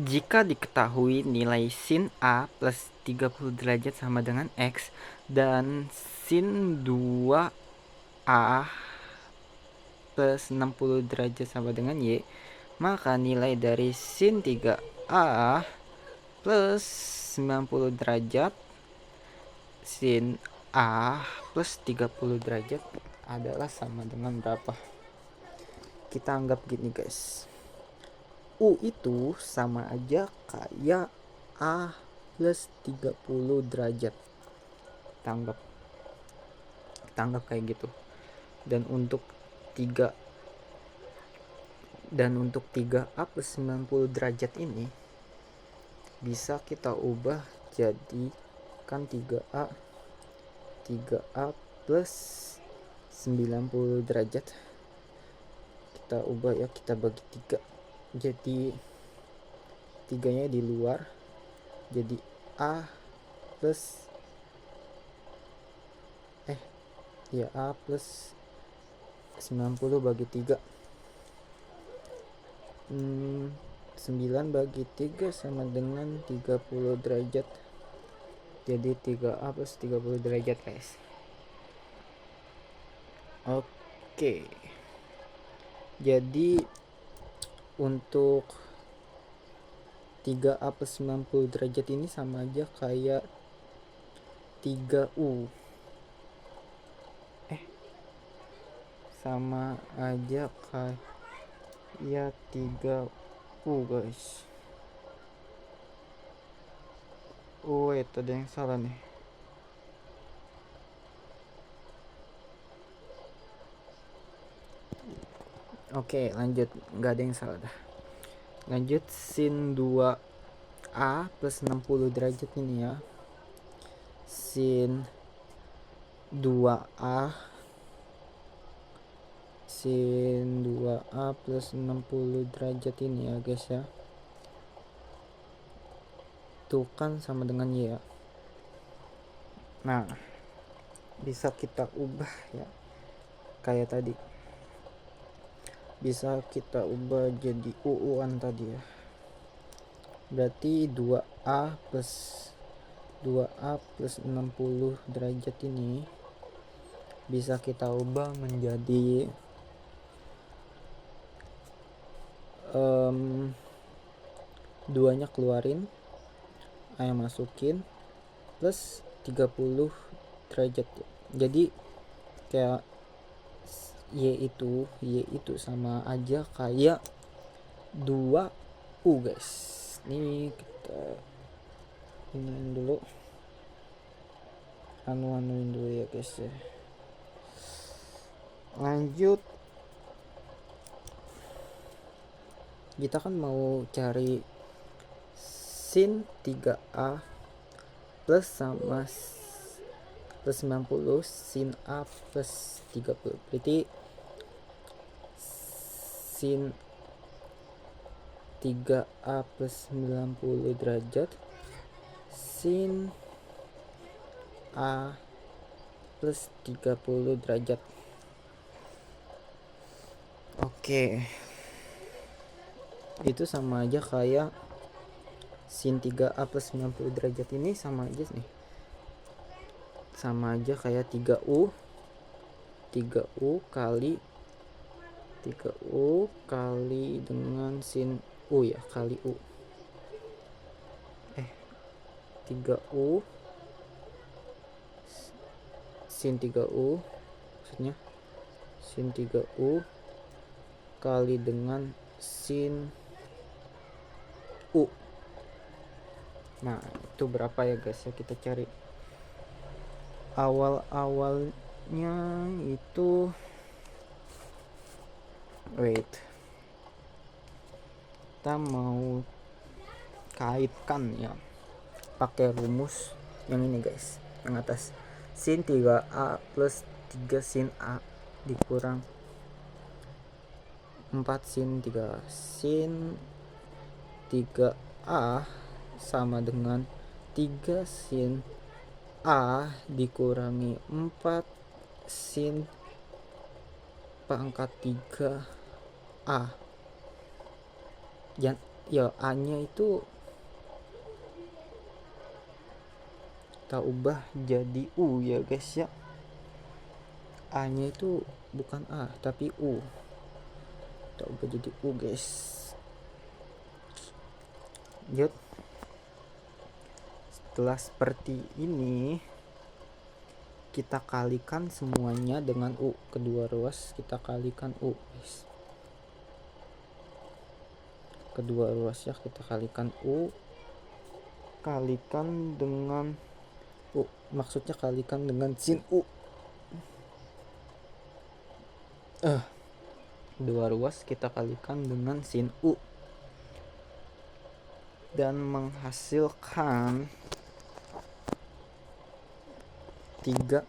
Jika diketahui nilai sin A plus 30 derajat sama dengan X dan sin 2A plus 60 derajat sama dengan Y, maka nilai dari sin 3A plus 90 derajat sin A plus 30 derajat adalah sama dengan berapa? Kita anggap gini guys, U itu sama aja kayak A plus 30 derajat. Kita anggap kayak gitu. Dan untuk 3A plus 90 derajat ini bisa kita ubah jadi kan 3A plus 90 derajat. Kita ubah ya, kita bagi 3. Jadi 3-nya di luar, jadi A plus A plus 90 bagi 3, 9 bagi 3 sama dengan 30 derajat. Jadi 3A plus 30 derajat guys. Oke, jadi untuk 3A plus 90 derajat ini sama aja kayak 3U. Sama aja kayak 3U guys. Wait, ada yang salah nih. Oke, lanjut. Nggak ada yang salah dah. Lanjut, sin 2A plus 60 derajat ini ya. Sin 2A plus 60 derajat ini ya guys ya. Tuh kan sama dengan Y ya. Nah, bisa kita ubah ya. Kayak tadi. Bisa kita ubah jadi UU-an tadi ya. Berarti 2A plus 60 derajat ini bisa kita ubah menjadi 2-nya keluarin, A yang masukin, plus 30 derajat. Jadi kayak Y itu sama aja kayak 2U guys. Ini kita anuin dulu ya guys ya. Lanjut, kita kan mau cari sin 3A plus sama plus 90 sin A plus 30. Berarti sin 3A plus 90 derajat sin A plus 30 derajat. Oke, itu sama aja kayak sin 3A plus 90 derajat ini sama aja nih. Sama aja kayak 3U kali dengan sin U ya, kali U. 3U sin 3U maksudnya sin 3U kali dengan sin U. Nah, itu berapa ya guys ya, kita cari. Awalnya itu kita mau kaitkan ya pakai rumus yang ini guys, yang atas. Sin 3A plus 3 sin A dikurang 4 sin 3. Sin 3A sama dengan 3 sin A dikurangi 4 sin pangkat 3A. ya A nya itu kita ubah jadi U ya guys ya. A nya itu bukan A tapi U, kita ubah jadi U guys. Yuk, setelah seperti ini kita kalikan semuanya dengan U. Kedua ruas kita kalikan U guys. Kedua ruasnya kita kalikan U, kalikan dengan U, maksudnya kalikan dengan sin U. Dua ruas kita kalikan dengan sin U dan menghasilkan 3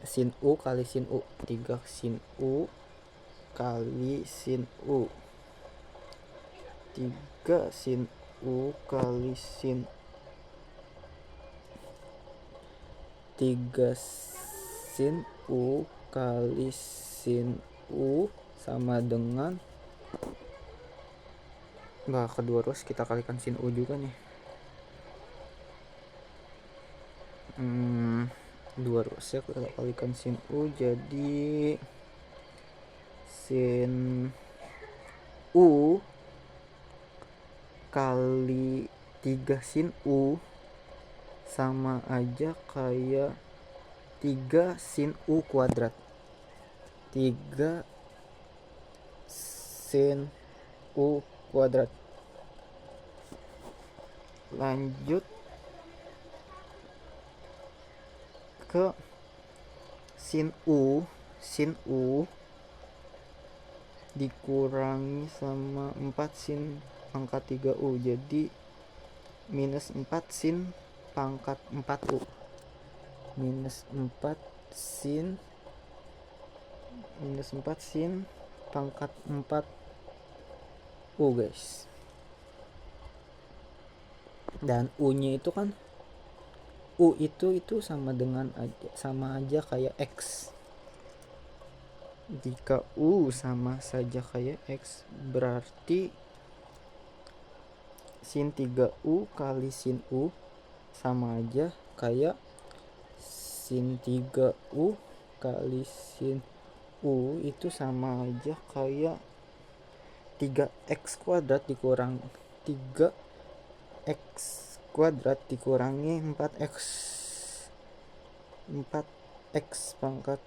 sin U kali sin U. 3 sin U kali sin U. 3 sin U kali sin 3 sin U kali sin U sama dengan kedua ruas kita kalikan sin U juga nih. Dua ruasnya kita kalikan sin U jadi sin U kali 3 sin U sama aja kayak 3 sin U kuadrat. 3 sin U kuadrat. Lanjut ke sin U. Sin U dikurangi sama 4 sin pangkat 3U, jadi minus 4 sin pangkat 4U. Minus 4 sin pangkat 4U guys. Dan U nya itu kan U itu sama aja kayak X. Jika U sama saja kayak X, berarti sin 3U kali sin U sama aja kayak sin 3U kali sin U itu sama aja kayak 3x kuadrat dikurang 3x kuadrat dikurangi 4x pangkat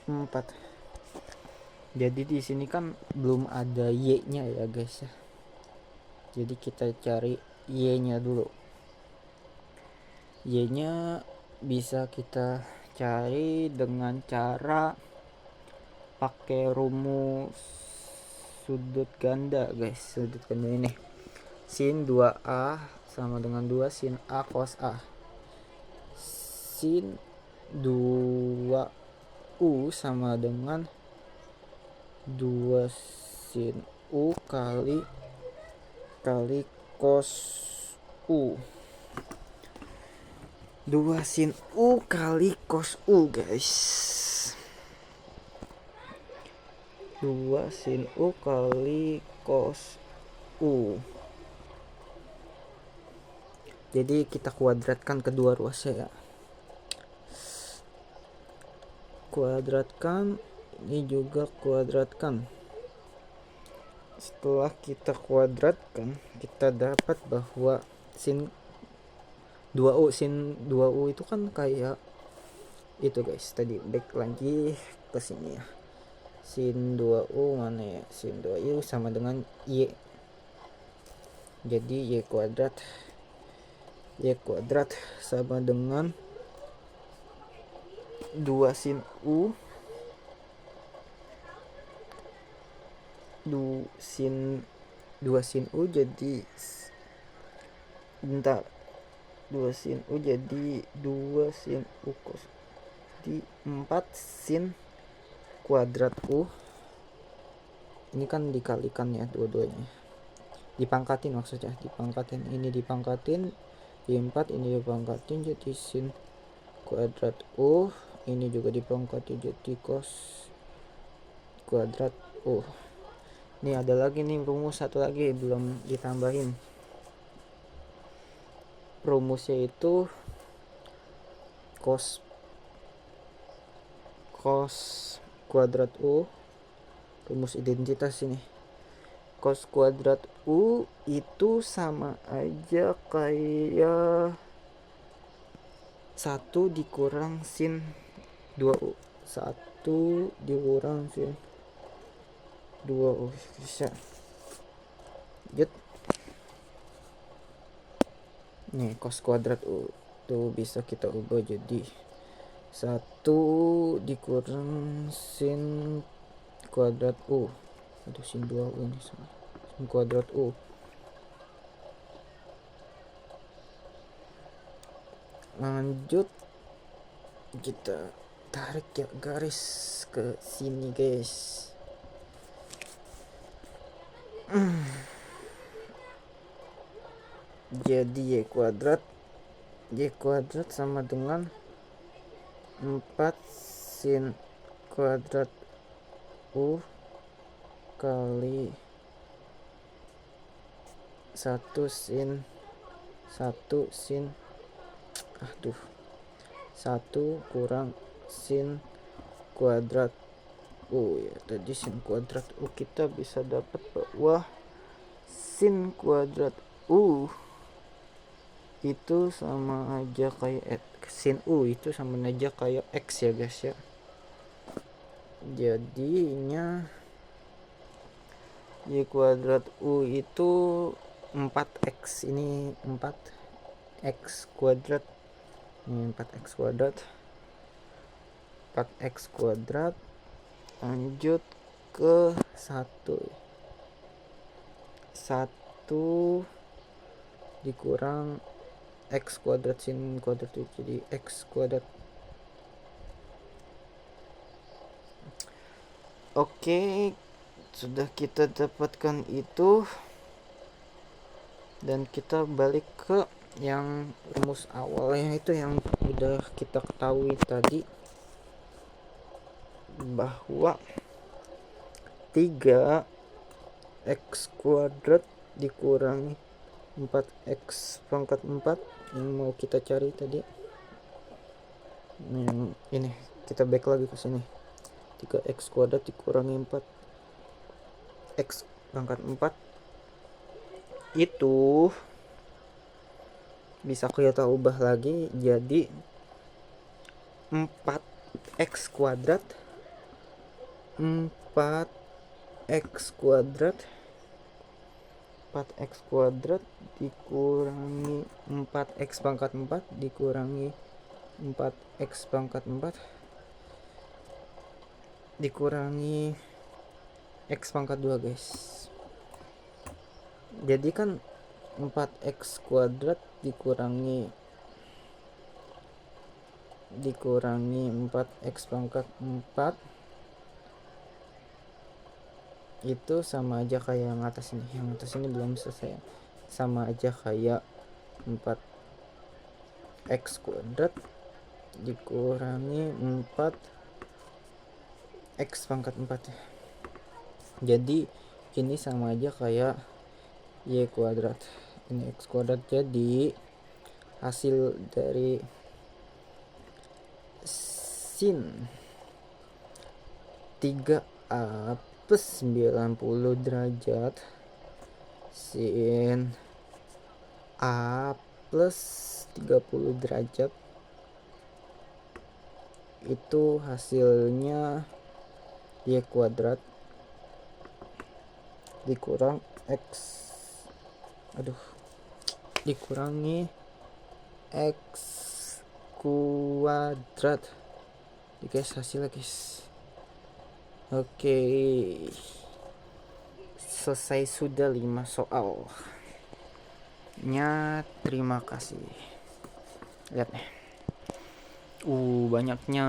4. Jadi di sini kan belum ada y-nya ya guys ya. Jadi kita cari y-nya dulu. Y-nya bisa kita cari dengan cara pakai rumus sudut ganda guys. Sudut ganda ini sin 2A sama dengan 2 sin A cos A. Sin 2U sama dengan 2 sin U kali cos U. 2 sin U kali cos U guys. 2 sin U kali cos U. Jadi kita kuadratkan kedua ruasnya ya. Kuadratkan, ini juga kuadratkan. Setelah kita kuadratkan, kita dapat bahwa sin 2U itu kan kayak itu guys. Tadi back lagi ke sini ya. Sin 2U mana ya? Sin 2U sama dengan Y. Jadi Y kuadrat sama dengan 2 sin U 2 sin U jadi 2 sin U jadi 2 sin U cos di 4 sin kuadrat U. Ini kan dikalikan ya dua-duanya, dipangkatin maksudnya, ini dipangkatin di 4, ini dipangkatin jadi sin kuadrat U, ini juga dipangkatin jadi cos kuadrat U. Nih ada lagi nih rumus satu lagi belum ditambahin. Rumusnya itu cos kuadrat U, rumus identitas ini. Cos kuadrat U itu sama aja kayak 1 dikurang sin 2U. 1 dikurang sin 2U. Bisa. Jut. Nih cos kuadrat U tuh bisa kita ubah jadi 1 dikurang sin kuadrat U. Aduh, sin 2U ini sama. Sin kuadrat U. Lanjut kita tarik ya garis ke sini guys. Jadi y kuadrat sama dengan 4 sin kuadrat U kali 1 sin 1 kurang sin kuadrat U ya. Tadi sin kuadrat U kita bisa dapat bahwa sin kuadrat U itu sama aja kayak sin U itu sama aja kayak X ya guys ya. Jadinya Y kuadrat U itu 4X, ini 4X kuadrat, ini 4X kuadrat, 4X kuadrat. Lanjut ke 1 dikurang X kuadrat sin kuadrat itu jadi X kuadrat. Oke, sudah kita dapatkan itu, dan kita balik ke yang rumus awalnya itu yang udah kita ketahui tadi, bahwa 3x kuadrat dikurangi 4x pangkat 4 yang mau kita cari tadi. Yang ini kita back lagi ke sini. 3x kuadrat dikurangi 4x pangkat 4 itu bisa kita ubah lagi jadi 4x kuadrat 4x kuadrat dikurangi 4x pangkat 4 dikurangi 4x pangkat 4 dikurangi x pangkat 2 guys. Jadi kan 4x kuadrat dikurangi 4x pangkat 4 itu sama aja kayak yang atas ini. Yang atas ini belum selesai, sama aja kayak 4x kuadrat dikurangi 4x pangkat 4. Jadi ini sama aja kayak y kuadrat, ini x kuadrat. Jadi hasil dari sin 3a plus 90 derajat sin a plus 30 derajat itu hasilnya y kuadrat dikurang x dikurangi x kuadrat. Guys, hasilnya guys. Oke, selesai sudah 5 soal nya. Terima kasih. Lihat nih, banyaknya